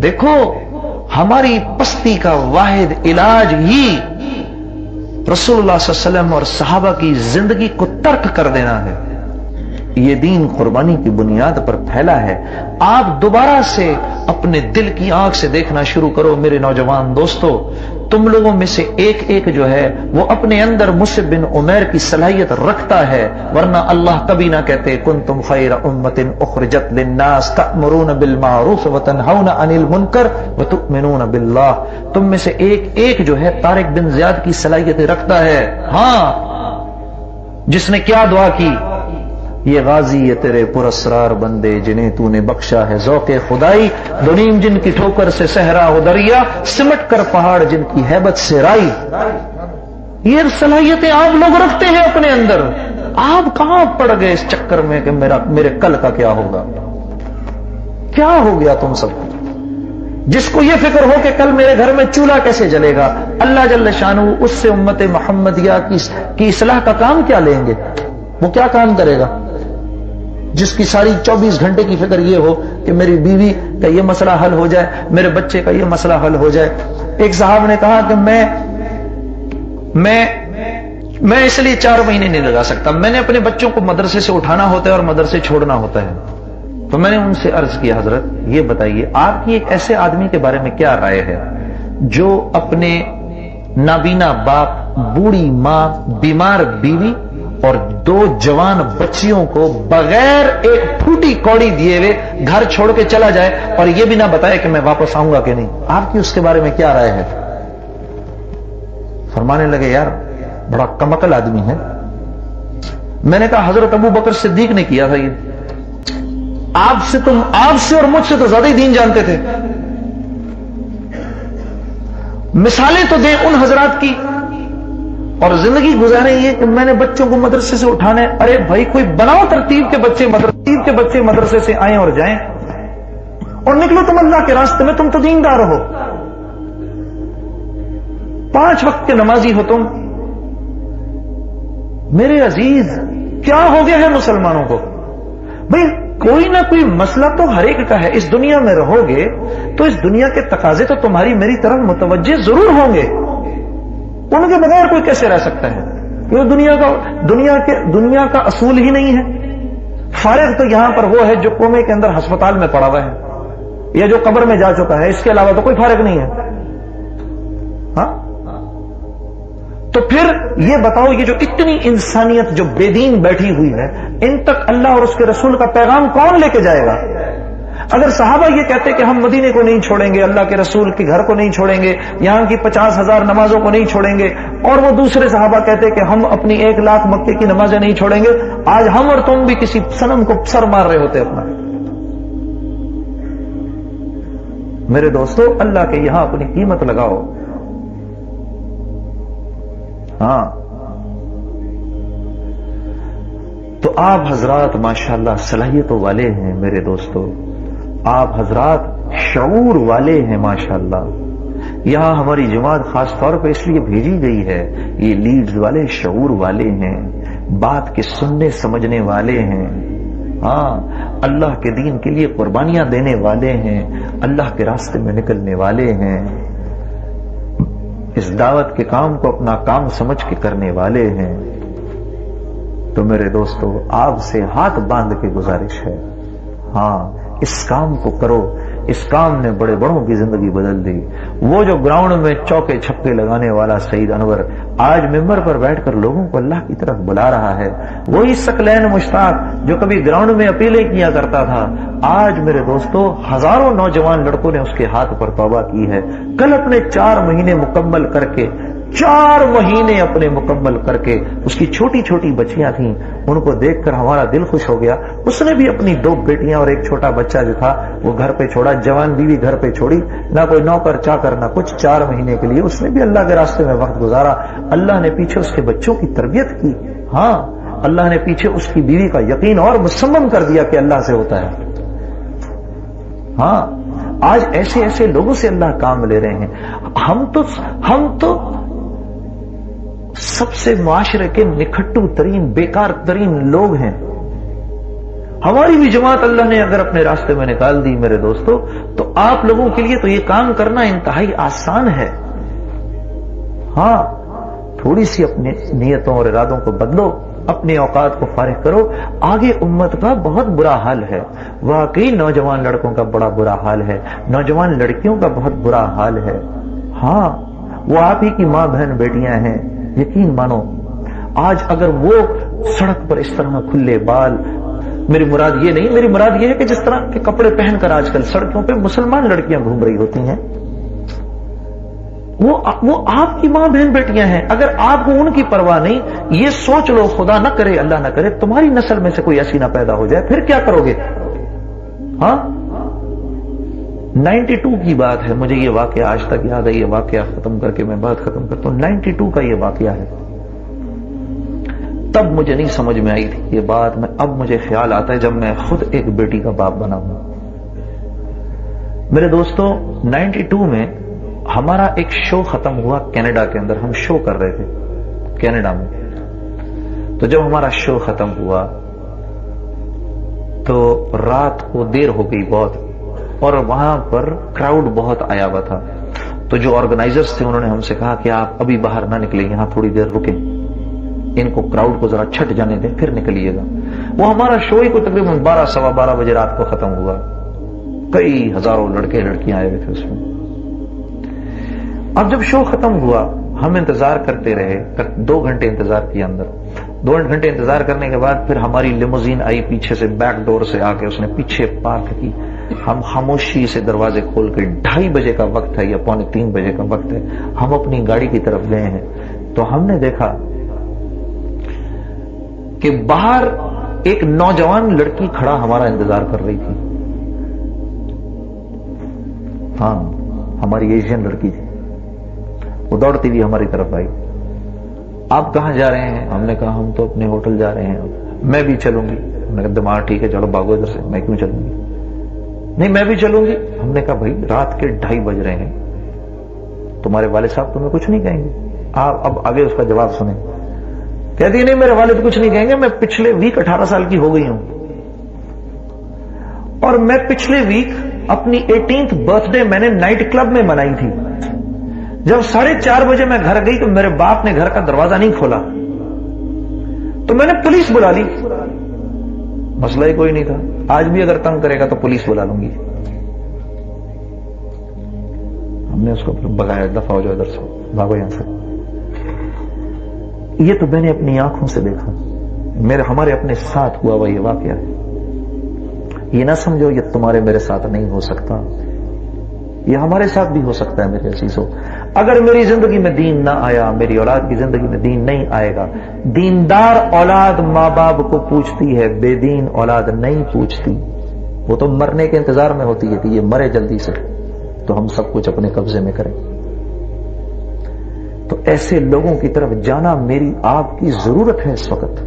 دیکھو ہماری پستی کا واحد علاج ہی رسول اللہ صلی اللہ علیہ وسلم اور صحابہ کی زندگی کو ترک کر دینا ہے. یہ دین قربانی کی بنیاد پر پھیلا ہے. آپ دوبارہ سے اپنے دل کی آنکھ سے دیکھنا شروع کرو میرے نوجوان دوستو. تم لوگوں میں سے ایک ایک جو ہے وہ اپنے اندر مصعب بن عمیر کی صلاحیت رکھتا ہے، ورنہ اللہ کبھی نہ کہتے کنتم خیر امۃ اخرجت للناس تأمرون بالمعروف وتنہون عن المنکر وتؤمنون باللہ. تم میں سے ایک ایک جو ہے طارق بن زیاد کی صلاحیتیں رکھتا ہے. ہاں، جس نے کیا دعا کی، یہ غازی یہ تیرے پراسرار بندے جنہیں تو نے بخشا ہے ذوق خدائی، دنیم جن کی ٹھوکر سے صحرا و دریا، سمٹ کر پہاڑ جن کی ہیبت سے رائی. یہ صلاحیتیں آپ لوگ رکھتے ہیں اپنے اندر. آپ کہاں پڑ گئے اس چکر میں کہ میرے کل کا کیا ہوگا؟ کیا ہو گیا تم سب کو؟ جس کو یہ فکر ہو کہ کل میرے گھر میں چولہا کیسے جلے گا، اللہ جل شانہ اس سے امت محمدیہ کی اصلاح کا کام کیا لیں گے؟ وہ کیا کام کرے گا؟ جس کی ساری 24 گھنٹے کی فکر یہ ہو کہ میری بیوی کا یہ مسئلہ حل ہو جائے، میرے بچے کا یہ مسئلہ حل ہو جائے. ایک صاحب نے کہا کہ میں اس لیے 4 مہینے نہیں لگا سکتا، میں نے اپنے بچوں کو مدرسے سے اٹھانا ہوتا ہے اور مدرسے چھوڑنا ہوتا ہے. تو میں نے ان سے عرض کیا حضرت یہ بتائیے آپ کی ایک ایسے آدمی کے بارے میں کیا رائے ہے جو اپنے نابینا باپ، بوڑھی ماں، بیمار بیوی اور 2 جوان بچیوں کو بغیر ایک پھوٹی کوڑی دیے ہوئے گھر چھوڑ کے چلا جائے اور یہ بھی نہ بتائے کہ میں واپس آؤں گا کہ نہیں؟ آپ کی اس کے بارے میں کیا رائے ہے؟ فرمانے لگے یار بڑا کمعقل آدمی ہے. میں نے کہا حضرت ابو بکر صدیق نے کیا تھا یہ. آپ سے اور مجھ سے تو زیادہ ہی دین جانتے تھے. مثالیں تو دیں ان حضرات کی اور زندگی گزارے یہ کہ میں نے بچوں کو مدرسے سے اٹھانا ہے. ارے بھائی کوئی بناؤ ترتیب کے بچے مدرسے سے آئیں اور جائیں اور نکلو تم اللہ کے راستے میں. تم تو دیندار ہو، 5 وقت کے نمازی ہو تم. میرے عزیز کیا ہو گیا ہے مسلمانوں کو؟ بھئی کوئی نہ کوئی مسئلہ تو ہر ایک کا ہے. اس دنیا میں رہو گے تو اس دنیا کے تقاضے تو تمہاری میری طرف متوجہ ضرور ہوں گے. ان کے بغیر کوئی کیسے رہ سکتا ہے؟ یہ دنیا کا اصول ہی نہیں ہے. فارغ تو یہاں پر وہ ہے جو قومے کے اندر ہسپتال میں پڑا ہوا ہے یا جو قبر میں جا چکا ہے، اس کے علاوہ تو کوئی فارغ نہیں ہے. ہاں تو پھر یہ بتاؤ یہ جو اتنی انسانیت جو بے دین بیٹھی ہوئی ہے، ان تک اللہ اور اس کے رسول کا پیغام کون لے کے جائے گا؟ اگر صحابہ یہ کہتے کہ ہم مدینے کو نہیں چھوڑیں گے، اللہ کے رسول کے گھر کو نہیں چھوڑیں گے، یہاں کی 50,000 نمازوں کو نہیں چھوڑیں گے، اور وہ دوسرے صحابہ کہتے کہ ہم اپنی 1 لاکھ مکے کی نمازیں نہیں چھوڑیں گے، آج ہم اور تم بھی کسی صنم کو سر مار رہے ہوتے اپنا. میرے دوستو اللہ کے یہاں اپنی قیمت لگاؤ. ہاں تو آپ حضرات ماشاءاللہ صلاحیتوں والے ہیں میرے دوستو، آپ حضرات شعور والے ہیں ماشاءاللہ. یہاں ہماری جماعت خاص طور پہ اس لیے بھیجی گئی ہے، یہ لیڈز والے شعور والے ہیں، بات کے سننے سمجھنے والے ہیں. ہاں اللہ کے دین کے لیے قربانیاں دینے والے ہیں، اللہ کے راستے میں نکلنے والے ہیں، اس دعوت کے کام کو اپنا کام سمجھ کے کرنے والے ہیں. تو میرے دوستو آپ سے ہاتھ باندھ کے گزارش ہے، ہاں اس کام کو کرو. اس کام نے بڑے بڑوں کی زندگی بدل دی. وہ جو گراؤنڈ میں چوکے چھکے لگانے والا سعید انور آج ممبر پر بیٹھ کر لوگوں کو اللہ کی طرف بلا رہا ہے. وہی ثقلین مشتاق جو کبھی گراؤنڈ میں اپیلیں کیا کرتا تھا، آج میرے دوستو ہزاروں نوجوان لڑکوں نے اس کے ہاتھ پر توبہ کی ہے. کل اپنے 4 مہینے مکمل کر کے 4 مہینے اپنے مکمل کر کے اس کی چھوٹی چھوٹی بچیاں تھیں، ان کو دیکھ کر ہمارا دل خوش ہو گیا. اس نے بھی اپنی 2 بیٹیاں اور ایک چھوٹا بچہ جو تھا وہ گھر پہ چھوڑا، جوان بیوی گھر پہ چھوڑی، نہ کوئی نوکر چاکر نہ کچھ. 4 مہینے کے لیے اس نے بھی اللہ کے راستے میں وقت گزارا. اللہ نے پیچھے اس کے بچوں کی تربیت کی. ہاں اللہ نے پیچھے اس کی بیوی کا یقین اور مصمم کر دیا کہ اللہ سے ہوتا ہے. ہاں آج ایسے ایسے لوگوں سے اللہ کام لے رہے ہیں. ہم تو سب سے معاشرے کے نکھٹو ترین بیکار ترین لوگ ہیں. ہماری بھی جماعت اللہ نے اگر اپنے راستے میں نکال دی میرے دوستو، تو آپ لوگوں کے لیے تو یہ کام کرنا انتہائی آسان ہے۔ ہاں، تھوڑی سی اپنی نیتوں اور ارادوں کو بدلو، اپنے اوقات کو فارغ کرو۔ آگے امت کا بہت برا حال ہے، واقعی نوجوان لڑکوں کا بڑا برا حال ہے، نوجوان لڑکیوں کا بہت برا حال ہے۔ ہاں، وہ آپ ہی کی ماں بہن بیٹیاں ہیں، یقین مانو آج اگر وہ سڑک پر اس طرح کھلے بال، میری مراد یہ نہیں، میری مراد یہ ہے کہ جس طرح کے کپڑے پہن کر آج کل سڑکوں پہ مسلمان لڑکیاں گھوم رہی ہوتی ہیں، وہ آپ کی ماں بہن بیٹیاں ہیں۔ اگر آپ کو ان کی پرواہ نہیں، یہ سوچ لو خدا نہ کرے اللہ نہ کرے تمہاری نسل میں سے کوئی ایسی نہ پیدا ہو جائے، پھر کیا کرو گے؟ ہاں، 92 کی بات ہے، مجھے یہ واقعہ آج تک یاد ہے۔ یہ واقعہ ختم کر کے میں بات ختم کرتا ہوں۔ 92 کا یہ واقعہ ہے، تب مجھے نہیں سمجھ میں آئی تھی یہ بات، اب مجھے خیال آتا ہے جب میں خود ایک بیٹی کا باپ بنا ہوں۔ میرے دوستو، 92 میں ہمارا ایک شو ختم ہوا کینیڈا کے اندر، ہم شو کر رہے تھے کینیڈا میں۔ تو جب ہمارا شو ختم ہوا تو رات کو دیر ہو گئی بہت، اور وہاں پر کراؤڈ بہت آیا ہوا تھا۔ تو جو آرگنائزرز تھے انہوں نے ہم سے کہا کہ آپ ابھی باہر نہ نکلیں، یہاں تھوڑی دیر رکیں، ان کو کراؤڈ کو ذرا چھٹ جانے دیں پھر نکلیے گا۔ وہ ہمارا شو ہی کو تقریباً 12 سوا 12 بجے رات کو ختم ہوا، کئی ہزاروں لڑکے لڑکیاں آئے ہوئے تھے اس میں۔ اب جب شو ختم ہوا ہم انتظار کرتے رہے، 2 گھنٹے انتظار کیا اندر۔ 2 گھنٹے انتظار کرنے کے بعد پھر ہماری لیموزین آئی پیچھے سے، بیک ڈور سے آ کے اس نے پیچھے پارک کی۔ ہم خاموشی سے دروازے کھول کے، 2:30 بجے کا وقت ہے یا 2:45 بجے کا وقت ہے، ہم اپنی گاڑی کی طرف گئے ہیں تو ہم نے دیکھا کہ باہر ایک نوجوان لڑکی کھڑا ہمارا انتظار کر رہی تھی۔ ہاں، ہماری ایشین لڑکی تھی، وہ دوڑتی ہوئی ہماری طرف آئی۔ آپ کہاں جا رہے ہیں؟ ہم نے کہا ہم تو اپنے ہوٹل جا رہے ہیں۔ میں بھی چلوں گی۔ ہم نے کہا دماغ ٹھیک ہے، چلو بھاگو ادھر سے۔ میں کیوں چلوں گی؟ نہیں میں بھی چلوں گی۔ ہم نے کہا بھائی رات کے 2:30 بج رہے ہیں، تمہارے والد صاحب تمہیں کچھ نہیں کہیں گے؟ آپ اب آگے اس کا جواب سنیں۔ کہتی نہیں میرے والد کچھ نہیں کہیں گے، میں پچھلے ویک 18 سال کی ہو گئی ہوں، اور میں پچھلے ویک اپنی 18th برتھ ڈے میں نے نائٹ کلب میں منائی تھی۔ جب 4:30 بجے میں گھر گئی تو میرے باپ نے گھر کا دروازہ نہیں کھولا، تو میں نے پولیس بلا لی۔ مسئلہ ہی کوئی نہیں تھا، آج بھی اگر تنگ کرے گا تو پولیس بلا لوں گی۔ ہم نے اس کو پھر بگایا، دفع ہو جاؤ ادھر سے، بھاگو یہاں سے۔ یہ تو میں نے اپنی آنکھوں سے دیکھا، ہمارے اپنے ساتھ ہوا ہوا یہ واقعہ ہے۔ یہ نہ سمجھو یہ تمہارے میرے ساتھ نہیں ہو سکتا، یہ ہمارے ساتھ بھی ہو سکتا ہے میرے عزیزو۔ اگر میری زندگی میں دین نہ آیا، میری اولاد کی زندگی میں دین نہیں آئے گا۔ دیندار اولاد ماں باپ کو پوچھتی ہے، بے دین اولاد نہیں پوچھتی، وہ تو مرنے کے انتظار میں ہوتی ہے کہ یہ مرے جلدی سے تو ہم سب کچھ اپنے قبضے میں کریں۔ تو ایسے لوگوں کی طرف جانا میری آپ کی ضرورت ہے اس وقت۔